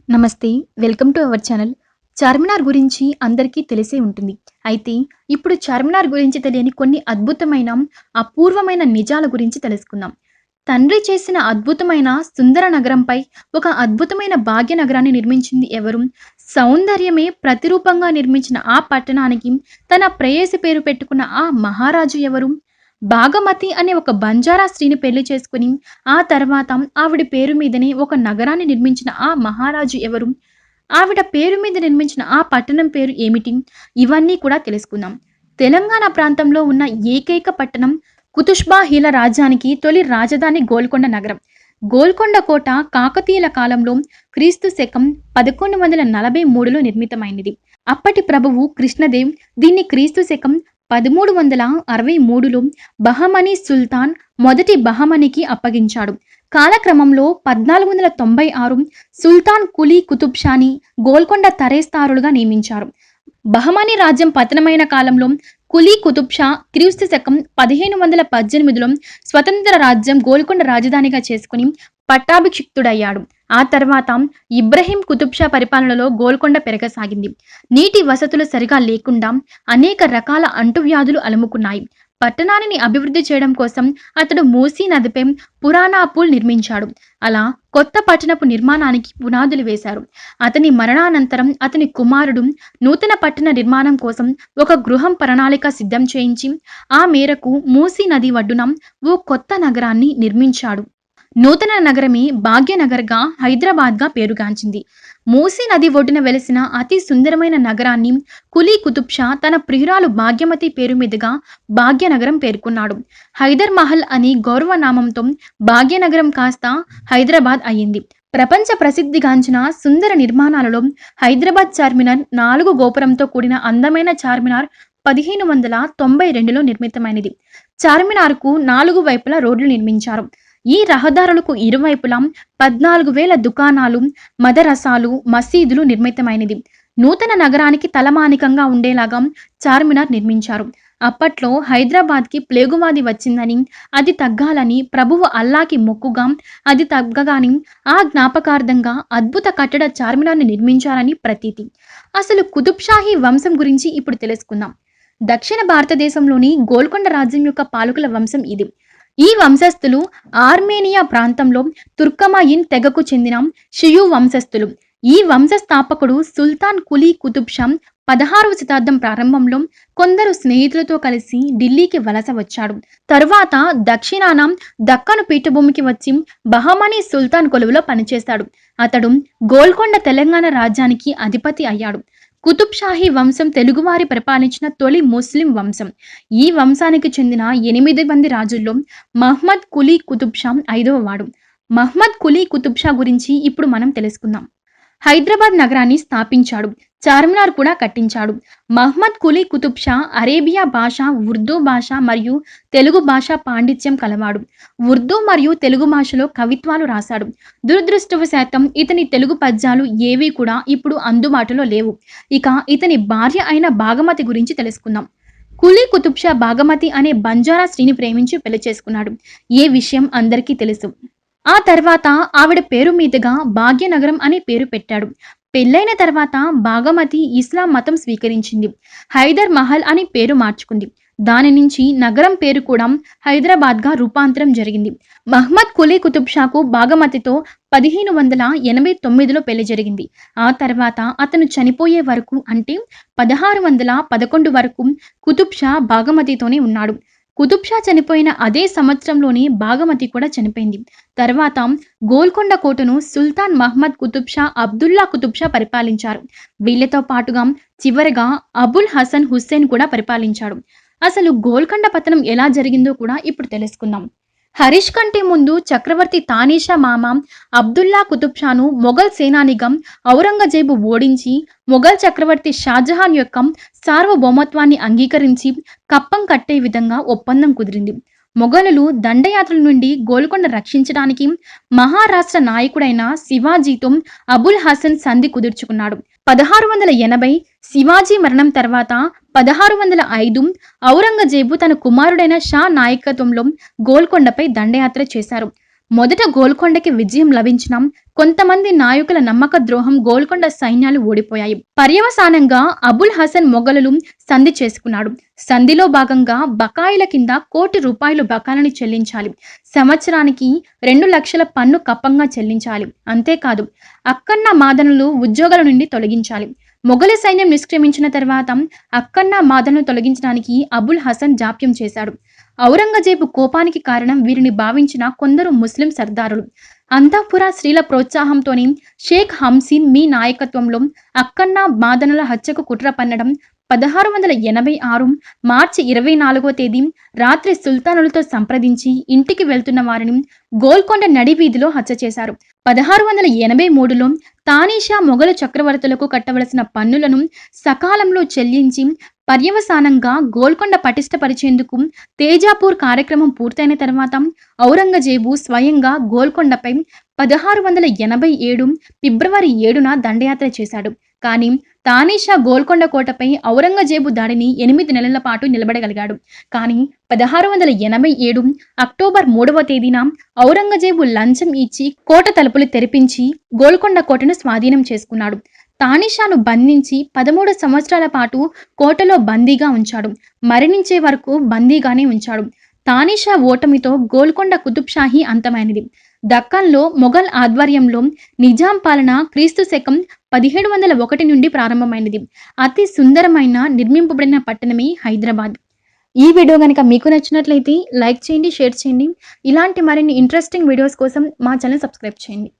నమస్తే. Welcome to our channel. Charminar గురించి అందరికీ తెలిసే ఉంటుంది. అయితే ఇప్పుడు చార్మినార్ గురించి తెలియని కొన్ని అద్భుతమైన, అపూర్వమైన నిజాల గురించి తెలుసుకుందాం. తండ్రి చేసిన అద్భుతమైన సుందర నగరంపై ఒక అద్భుతమైన భాగ్యనగరాన్ని నిర్మించింది ఎవరు? సౌందర్యమే ప్రతిరూపంగా నిర్మించిన ఆ పట్టణానికి తన ప్రేయసి పేరు పెట్టుకున్న ఆ మహారాజు ఎవరు? భాగమతి అనే ఒక బంజారా స్త్రీని పెళ్లి చేసుకుని ఆ తర్వాత ఆవిడ పేరు మీదనే ఒక నగరాన్ని నిర్మించిన ఆ మహారాజు ఎవరు? ఆవిడ పేరు మీద నిర్మించిన ఆ పట్టణం పేరు ఏమిటి? ఇవన్నీ కూడా తెలుసుకుందాం. తెలంగాణ ప్రాంతంలో ఉన్న ఏకైక పట్టణం కుతుష్బా-హీల రాజ్యానికి తొలి రాజధాని గోల్కొండ నగరం. గోల్కొండ కోట కాకతీయుల కాలంలో క్రీస్తు శకం 1143లో నిర్మితమైనది. అప్పటి ప్రభువు కృష్ణదేవ్ దీన్ని క్రీస్తు శకం 1363లో బహమనీ సుల్తాన్ మొదటి బహమనీకి అప్పగించాడు. కాలక్రమంలో 1496 సుల్తాన్ కులీ కుతుబ్ షాని గోల్కొండ తరేస్తారులుగా నియమించారు. బహమనీ రాజ్యం పతనమైన కాలంలో కులీ కుతుబ్ షా క్రీస్తు శకం 1518లో స్వతంత్ర రాజ్యం గోల్కొండ రాజధానిగా చేసుకుని పట్టాభిషిక్తుడయ్యాడు. ఆ తర్వాత ఇబ్రహీం కుతుబ్ షా పరిపాలనలో గోల్కొండ పెరగసాగింది. నీటి వసతులు సరిగా లేకుండా అనేక రకాల అంటువ్యాధులు అలుముకున్నాయి. పట్టణాన్ని అభివృద్ధి చేయడం కోసం అతడు మూసీ నదిపై పురాణా పూల్ నిర్మించాడు. అలా కొత్త పట్టణపు నిర్మాణానికి పునాదులు వేశారు. అతని మరణానంతరం అతని కుమారుడు నూతన పట్టణ నిర్మాణం కోసం ఒక గృహం ప్రణాళిక సిద్ధం చేయించి ఆ మేరకు మూసీ నది ఒడ్డున ఓ కొత్త నగరాన్ని నిర్మించాడు. నూతన నగరమే భాగ్యనగర్గా, హైదరాబాద్గా పేరుగాంచింది. మూసీ నది ఒడ్డున వెలిసిన అతి సుందరమైన నగరాన్ని కులీ కుతుబ్ షా తన ప్రియురాలు భాగ్యమతి పేరు మీదుగా భాగ్యనగరం పేర్కొన్నాడు. హైదర్ మహల్ అని గౌరవనామంతో భాగ్యనగరం కాస్త హైదరాబాద్ అయ్యింది. ప్రపంచ ప్రసిద్ధిగాంచిన సుందర నిర్మాణాలలో హైదరాబాద్ చార్మినార్ 4 గోపురంతో కూడిన అందమైన చార్మినార్ 1592లో నిర్మితమైనది. చార్మినార్కు 4 వైపులా రోడ్లు నిర్మించారు. ఈ రహదారులకు ఇరువైపులా 14,000 దుకాణాలు, మదరసాలు, మసీదులు నిర్మితమైనది. నూతన నగరానికి తలమానికంగా ఉండేలాగా చార్మినార్ నిర్మించారు. అప్పట్లో హైదరాబాద్కి ప్లేగువాది వచ్చిందని, అది తగ్గాలని ప్రభువు అల్లాకి మొక్కుగా, అది తగ్గగాని ఆ జ్ఞాపకార్థంగా అద్భుత కట్టడ చార్మినార్ని నిర్మించాలని ప్రతీతి. అసలు కుతుబ్ షాహీ వంశం గురించి ఇప్పుడు తెలుసుకుందాం. దక్షిణ భారతదేశంలోని గోల్కొండ రాజ్యం యొక్క పాలకుల వంశం ఇది. ఈ వంశస్థులు ఆర్మేనియా ప్రాంతంలో తుర్కమాయిన్ తెగకు చెందిన షియు వంశస్థులు. ఈ వంశస్థాపకుడు సుల్తాన్ కులీ కుతుబ్ షా 16వ శతాబ్దం ప్రారంభంలో కొందరు స్నేహితులతో కలిసి ఢిల్లీకి వలస వచ్చాడు. తరువాత దక్షిణాన దక్కను పీఠభూమికి వచ్చి బహమనీ సుల్తాన్ కొలువులో పనిచేశాడు. అతడు గోల్కొండ తెలంగాణ రాజ్యానికి అధిపతి అయ్యాడు. కుతుబ్ షాహీ వంశం తెలుగువారి పరిపాలించిన తొలి ముస్లిం వంశం. ఈ వంశానికి చెందిన 8 మంది రాజుల్లో మహ్మద్ కులీ కుతుబ్ షా 5వ వాడు. మహ్మద్ కులీ కుతుబ్ షా గురించి ఇప్పుడు మనం తెలుసుకుందాం. హైదరాబాద్ నగరాన్ని స్థాపించాడు. చార్మినార్ కూడా కట్టించాడు. మహ్మద్ కులీ కుతుబ్ షా అరేబియా భాష, ఉర్దూ భాష మరియు తెలుగు భాష పాండిత్యం కలవాడు. ఉర్దూ మరియు తెలుగు భాషలో కవిత్వాలు రాశాడు. దురదృష్టవశాతం ఇతని తెలుగు పద్యాలు ఏవీ కూడా ఇప్పుడు అందుబాటులో లేవు. ఇక ఇతని భార్య అయిన భాగమతి గురించి తెలుసుకుందాం. కులీ కుతుబ్ షా భాగమతి అనే బంజారా స్త్రీని ప్రేమించి పెళ్లి చేసుకున్నాడు. ఏ విషయం అందరికీ తెలుసు. ఆ తర్వాత ఆవిడ పేరు మీదుగా భాగ్యనగరం అనే పేరు పెట్టాడు. పెళ్ళైన తర్వాత భాగమతి ఇస్లాం మతం స్వీకరించింది. హైదర్ మహల్ అని పేరు మార్చుకుంది. దాని నుంచి నగరం పేరు కూడా హైదరాబాద్గా రూపాంతరం జరిగింది. మహ్మద్ కులీ కుతుబ్ షాకు భాగమతితో 1589లో పెళ్లి జరిగింది. ఆ తర్వాత అతను చనిపోయే వరకు అంటే 1611 వరకు కుతుబ్ షా భాగమతితోనే ఉన్నాడు. కుతుబ్ షా చనిపోయిన అదే సంవత్సరంలోనే భాగమతి కూడా చనిపోయింది. తర్వాత గోల్కొండ కోటను సుల్తాన్ మహ్మద్ కుతుబ్ షా, అబ్దుల్లా కుతుబ్ షా పరిపాలించారు. వీళ్లతో పాటుగా చివరగా అబుల్ హసన్ హుస్సేన్ కూడా పరిపాలించాడు. అసలు గోల్కొండ పతనం ఎలా జరిగిందో కూడా ఇప్పుడు తెలుసుకుందాం. హరీష్ కంటే ముందు చక్రవర్తి తానీషా మామ అబ్దుల్లా కుతుబ్ షాను మొఘల్ సేనానిగా ఔరంగజేబు ఓడించి మొఘల్ చక్రవర్తి షాజహాన్ యొక్క సార్వభౌమత్వాన్ని అంగీకరించి కప్పం కట్టే విధంగా ఒప్పందం కుదిరింది. మొఘలులు దండయాత్రల నుండి గోల్కొండ రక్షించడానికి మహారాష్ట్ర నాయకుడైన శివాజీతో అబుల్ హసన్ సంధి కుదుర్చుకున్నాడు. 1680 శివాజీ మరణం తర్వాత 1605 ఔరంగజేబు తన కుమారుడైన షా నాయకత్వంలో గోల్కొండపై దండయాత్ర చేశారు. మొదట గోల్కొండకి విజయం లభించిన కొంతమంది నాయకుల నమ్మక ద్రోహం గోల్కొండ సైన్యాలు ఓడిపోయాయి. పర్యవసానంగా అబుల్ హసన్ మొఘలులు సంధి చేసుకున్నాడు. సంధిలో భాగంగా బకాయిల కింద ₹1,00,00,000 బకాయిలను చెల్లించాలి. సంవత్సరానికి 2 లక్షల పన్ను కప్పంగా చెల్లించాలి. అంతేకాదు అక్కన్న మాదనులు ఉద్యోగాల నుండి తొలగించాలి. మొఘలు సైన్యం నిష్క్రమించిన తర్వాత అక్కన్న మాదను తొలగించడానికి అబుల్ హసన్ జాప్యం చేశాడు. ఔరంగజేబు కోపానికి కారణం వీరిని భావించిన కొందరు ముస్లిం సర్దారులు. అంతఃపుర స్త్రీల ప్రోత్సాహంతోని షేక్ హంసీన్ మీ నాయకత్వంలో అక్కన్న మాదనుల హత్యకు కుట్ర పన్నడం 1686 మార్చి 24వ తేదీ రాత్రి సుల్తానులతో సంప్రదించి ఇంటికి వెళ్తున్న వారిని గోల్కొండ నడి వీధిలో హత్య చేశారు. 1683లో తానీషా మొఘలు చక్రవర్తులకు కట్టవలసిన పన్నులను సకాలంలో చెల్లించి పర్యవసానంగా గోల్కొండ పటిష్టపరిచేందుకు తేజాపూర్ కార్యక్రమం పూర్తయిన తర్వాత ఔరంగజేబు స్వయంగా గోల్కొండపై 1687 ఫిబ్రవరి 7న దండయాత్ర చేశాడు. కానీ తానీషా గోల్కొండ కోటపై ఔరంగజేబు దాడిని 8 నెలల పాటు నిలబడగలిగాడు. కానీ 1687 అక్టోబర్ 3వ తేదీన ఔరంగజేబు లంచం ఇచ్చి కోట తలుపులు తెరిపించి గోల్కొండ కోటను స్వాధీనం చేసుకున్నాడు. తానీషాను బంధించి 13 సంవత్సరాల పాటు కోటలో బందీగా ఉంచాడు. మరణించే వరకు బందీగానే ఉంచాడు. తానీషా ఓటమితో గోల్కొండ కుతుబ్షాహీ అంతమైనది. దక్కన్లో మొఘల్ ఆధ్వర్యంలో నిజాం పాలన క్రీస్తు శకం 1701 నుండి ప్రారంభమైనది. అతి సుందరమైన నిర్మింపబడిన పట్టణమే హైదరాబాద్. ఈ వీడియో కనుక మీకు నచ్చినట్లయితే లైక్ చేయండి, షేర్ చేయండి. ఇలాంటి మరిన్ని ఇంట్రెస్టింగ్ వీడియోస్ కోసం మా ఛానల్ సబ్స్క్రైబ్ చేయండి.